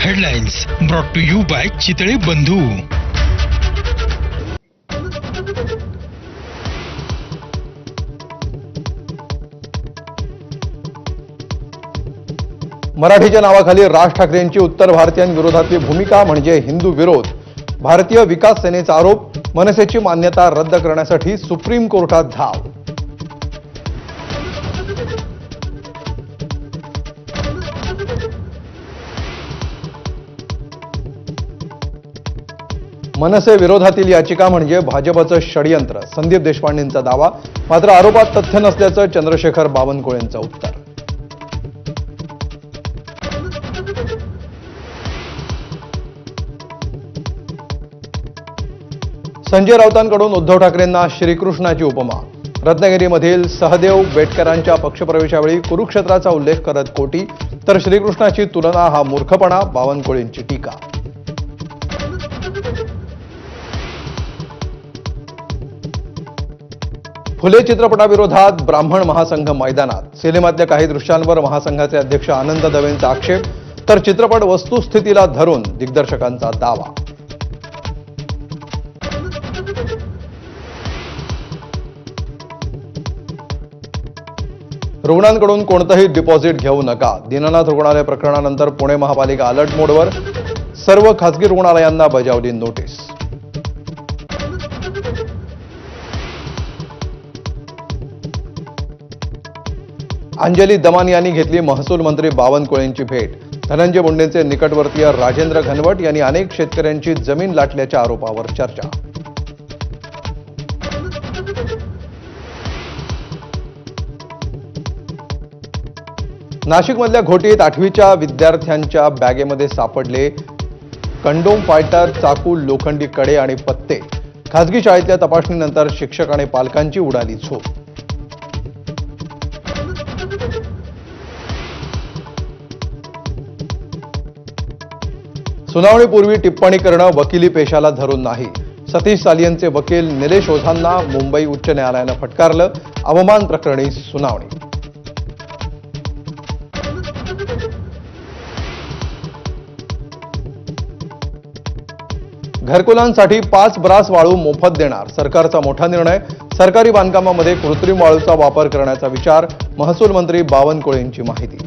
Headlines brought to you by Chitale Bandhu. मराठीच्या नावाखाली राज ठाकरेंची उत्तर भारतीयांविरोधातली भूमिका म्हणजे हिंदू विरोध. भारतीय विकास सेनेचा आरोप. मनसेची मान्यता रद्द करण्यासाठी सुप्रीम कोर्टात धाव. मनसे विरोधातील याचिका म्हणजे भाजपचं षडयंत्र. संदीप देशपांडेंचा दावा. मात्र आरोपात तथ्य नसल्याचं चंद्रशेखर बावनकुळेंचं उत्तर. संजय राऊतांकडून उद्धव ठाकरेंना श्रीकृष्णाची उपमा. रत्नागिरीमधील सहदेव बेटकरांच्या पक्षप्रवेशावेळी कुरुक्षेत्राचा उल्लेख करत कोटी, तर श्रीकृष्णाची तुलना हा मूर्खपणा. बावनकुळेंची टीका. फुले चित्रपटाविरोधात ब्राह्मण महासंघ मैदानात. सिनेमातल्या काही दृश्यांवर महासंघाचे अध्यक्ष आनंद दवेंचा आक्षेप, तर चित्रपट वस्तुस्थितीला धरून दिग्दर्शकांचा दावा. रुग्णांकडून कोणतंही डिपॉझिट घेऊ नका. दीनानाथ रुग्णालय प्रकरणानंतर पुणे महापालिका अलर्ट मोडवर. सर्व खासगी रुग्णालयांना बजावली नोटीस. अंजली दमानी यांनी घेतली महसूल मंत्री बावनकुळेंची भेट. धनंजय मुंडेंचे निकटवर्तीय राजेंद्र घनवट यांनी अनेक शेतकऱ्यांची जमीन लाटल्याच्या आरोपावर चर्चा. नाशिकमधल्या घोटीत 8वीच्या विद्यार्थ्यांच्या बॅगेमध्ये सापडले कंडोम, फायटर, चाकू, लोखंडी कडे आणि पत्ते. खासगी शाळेतल्या तपासणीनंतर शिक्षक आणि पालकांची उडाली झोप. सुनावणीपूर्वी टिप्पणी करणं वकिली पेशाला धरून नाही. सतीश सालियनचे वकील निलेश ओझांना मुंबई उच्च न्यायालयानं फटकारलं. अवमान प्रकरणी सुनावणी. घरकुलांसाठी 5 ब्रास वाळू मोफत देणार. सरकारचा मोठा निर्णय. सरकारी बांधकामामध्ये कृत्रिम वाळूचा वापर करण्याचा विचार. महसूल मंत्री बावनकुळेंची माहिती.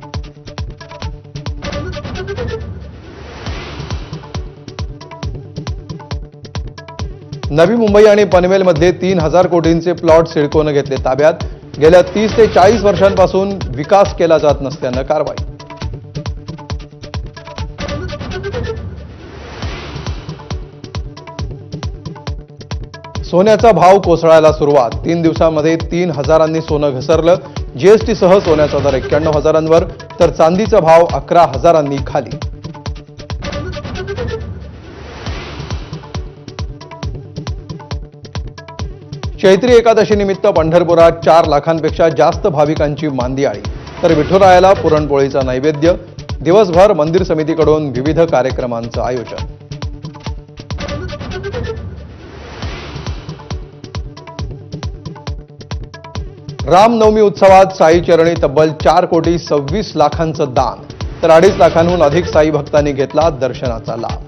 नवी मुंबई आणि पनवेलमध्ये 3,000 कोटींचे प्लॉट सिडकोनं घेतले ताब्यात. गेल्या 30 ते 40 वर्षांपासून विकास केला जात नसल्यानं कारवाई. सोन्याचा भाव कोसळायला सुरुवात. 3 दिवसांमध्ये 3,000 सोनं घसरलं. जीएसटीसह सोन्याचा दर 91,000 तर चांदीचा भाव 11,000 खाली. चैत्री एकादशीनिमित्त पंढरपुरात 4 लाखांपेक्षा जास्त भाविकांची मांदियाळी. तर विठुरायाला पुरणपोळीचा नैवेद्य. दिवसभर मंदिर समितीकडून विविध कार्यक्रमांचं आयोजन. रामनवमी उत्सवात साई चरणी तब्बल 4,26 लाखांचं दान. तर 2.5 लाखांहून अधिक साई भक्तांनी घेतला दर्शनाचा लाभ.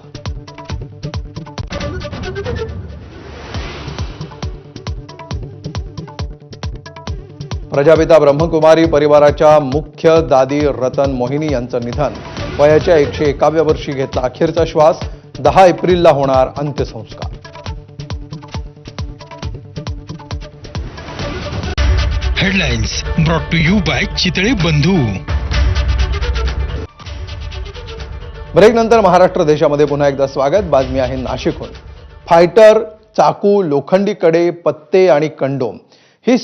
प्रजापिता ब्रह्मकुमारी परिवाराच्या मुख्य दादी रतन मोहिनी यांचं निधन. वयाच्या 101व्या वर्षी घेतला अखेरचा श्वास. 10 एप्रिलला होणार अंत्यसंस्कार. Headlines brought to you by Chitale Bandhu. ब्रेकनंतर महाराष्ट्र देशामध्ये पुन्हा एकदा स्वागत. बातमी आहे नाशिकहून. फायटर, चाकू, लोखंडी कडे, पत्ते आणि कंडोम